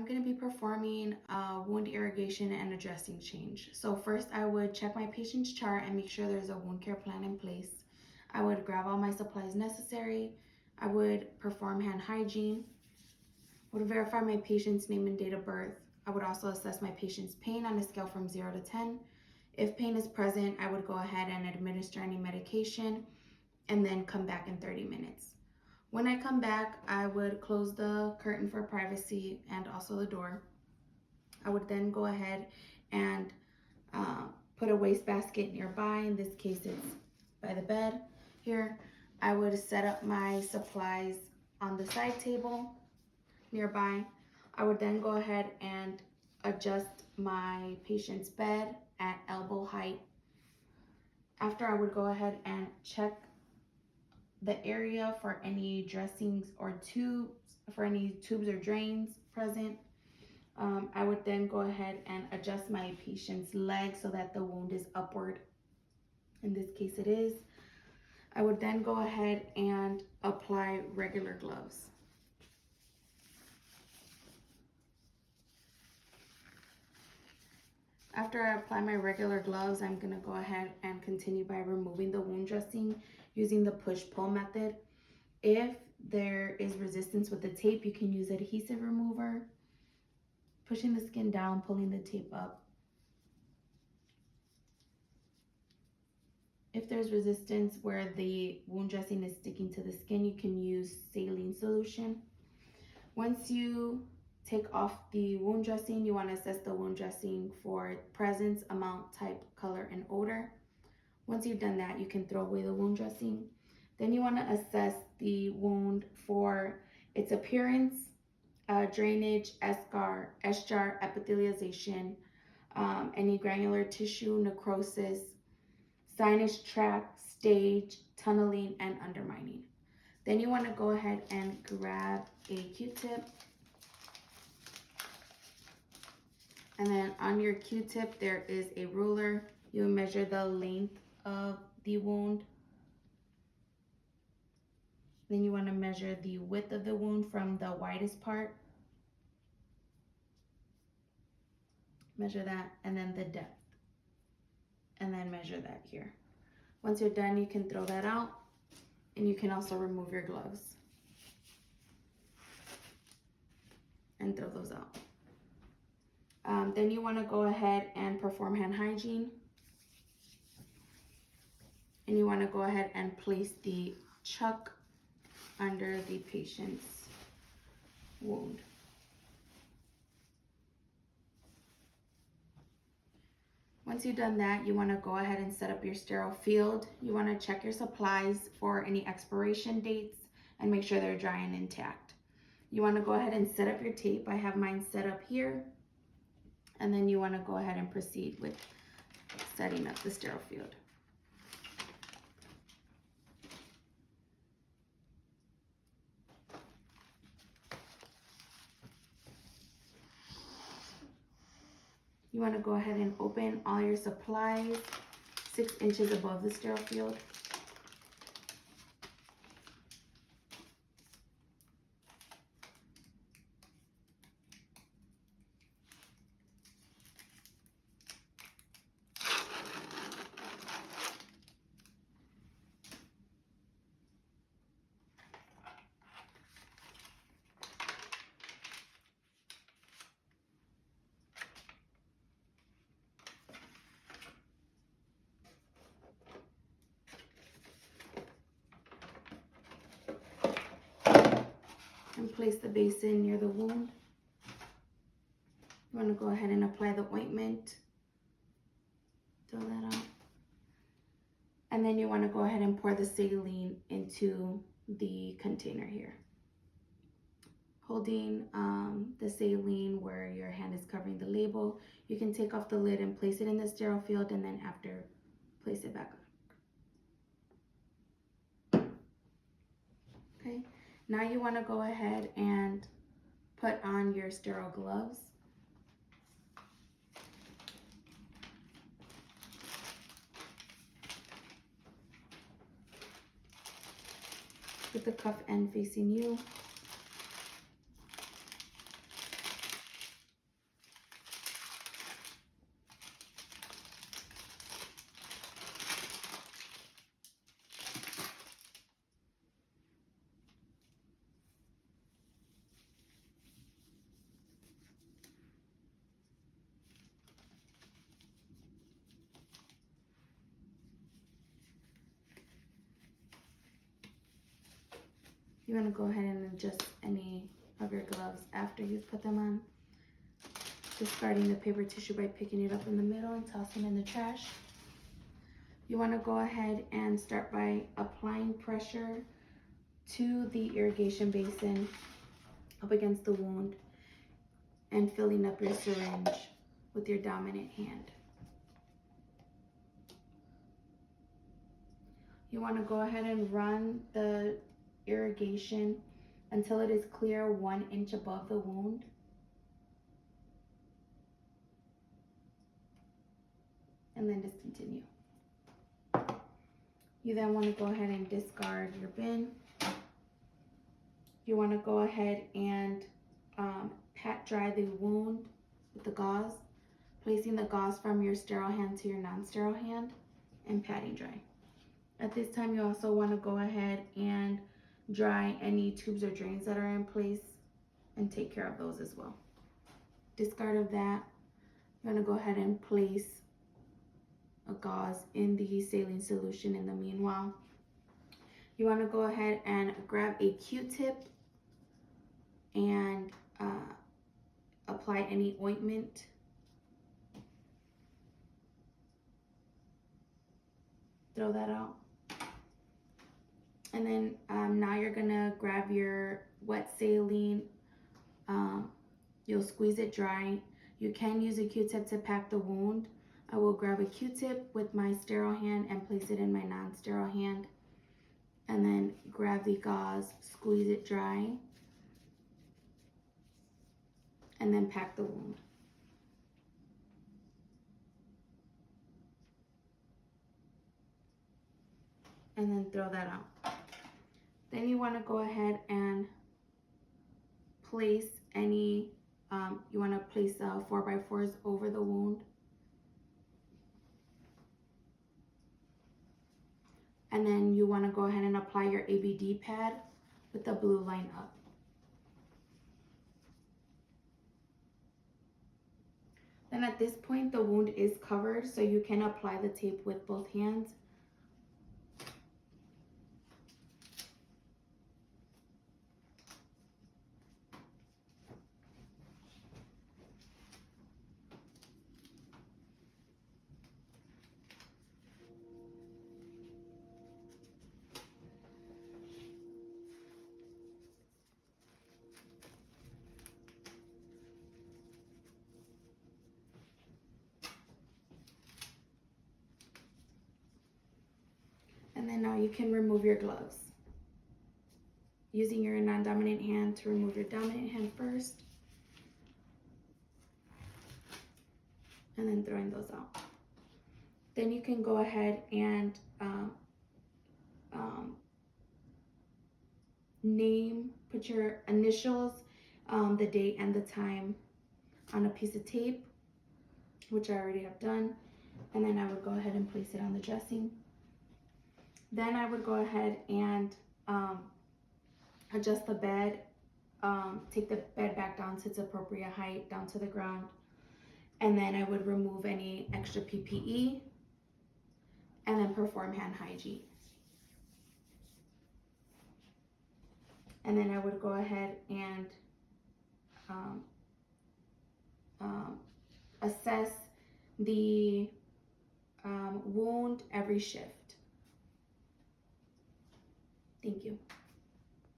going to be performing wound irrigation and a dressing change. So first I would check my patient's chart and make sure there's a wound care plan in place. I would grab all my supplies necessary. I would perform hand hygiene. I would verify my patient's name and date of birth. I would also assess my patient's pain on a scale from 0 to 10. If pain is present, I would go ahead and administer any medication and then come back in 30 minutes. When I come back, I would close the curtain for privacy and also the door. I would then go ahead and put a wastebasket nearby. In this case, it's by the bed here. I would set up my supplies on the side table nearby. I would then go ahead and adjust my patient's bed at elbow height. After, I would go ahead and check the area for any dressings or tubes, for any tubes or drains present. I would then go ahead and adjust my patient's leg so that the wound is upward. In this case, it is. I would then go ahead and apply regular gloves. After I apply my regular gloves, I'm going to go ahead and continue by removing the wound dressing using the push-pull method. If there is resistance with the tape, you can use adhesive remover, pushing the skin down, pulling the tape up. If there's resistance where the wound dressing is sticking to the skin, you can use saline solution. Once you take off the wound dressing, you want to assess the wound dressing for presence, amount, type, color, and odor. Once you've done that, you can throw away the wound dressing. Then you want to assess the wound for its appearance, drainage, eschar, epithelialization, any granular tissue, necrosis, sinus tract, stage, tunneling, and undermining. Then you want to go ahead and grab a Q-tip. And then on your Q-tip, there is a ruler. You measure the length of the wound. Then you want to measure the width of the wound from the widest part. Measure that, and then the depth. And then measure that here. Once you're done, you can throw that out, and you can also remove your gloves and throw those out. Then you want to go ahead and perform hand hygiene. And you want to go ahead and place the chuck under the patient's wound. Once you've done that, you want to go ahead and set up your sterile field. You want to check your supplies for any expiration dates and make sure they're dry and intact. You want to go ahead and set up your tape. I have mine set up here. And then you want to go ahead and proceed with setting up the sterile field. You want to go ahead and open all your supplies 6 inches above the sterile field. And place the basin near the wound. You want to go ahead and apply the ointment. Throw that out. And then you want to go ahead and pour the saline into the container here. Holding the saline where your hand is covering the label, you can take off the lid and place it in the sterile field, and then after, place it back up. Okay. Now you want to go ahead and put on your sterile gloves. With the cuff end facing you. You want to go ahead and adjust any of your gloves after you've put them on. Discarding the paper tissue by picking it up in the middle and tossing it in the trash. You want to go ahead and start by applying pressure to the irrigation basin up against the wound and filling up your syringe with your dominant hand. You want to go ahead and run the irrigation until it is clear 1 inch above the wound. And then discontinue. You then want to go ahead and discard your bin. You want to go ahead and pat dry the wound with the gauze, placing the gauze from your sterile hand to your non-sterile hand and patting dry. At this time, you also want to go ahead and dry any tubes or drains that are in place and take care of those as well. Discard of that, you're going to go ahead and place a gauze in the saline solution in the meanwhile. You want to go ahead and grab a Q-tip and apply any ointment. Throw that out. And then now you're gonna grab your wet saline. You'll squeeze it dry. You can use a Q-tip to pack the wound. I will grab a Q-tip with my sterile hand and place it in my non-sterile hand. And then grab the gauze, squeeze it dry, and then pack the wound. And then throw that out. Then you want to go ahead and place any, you want to place 4x4s over the wound. And then you want to go ahead and apply your ABD pad with the blue line up. Then at this point, the wound is covered, so you can apply the tape with both hands. And then now you can remove your gloves. Using your non-dominant hand to remove your dominant hand first. And then throwing those out. Then you can go ahead and put your initials, the date and the time on a piece of tape, which I already have done. And then I would go ahead and place it on the dressing. Then I would go ahead and adjust the bed, take the bed back down to its appropriate height, down to the ground. And then I would remove any extra PPE and then perform hand hygiene. And then I would go ahead and assess the wound every shift. Thank you.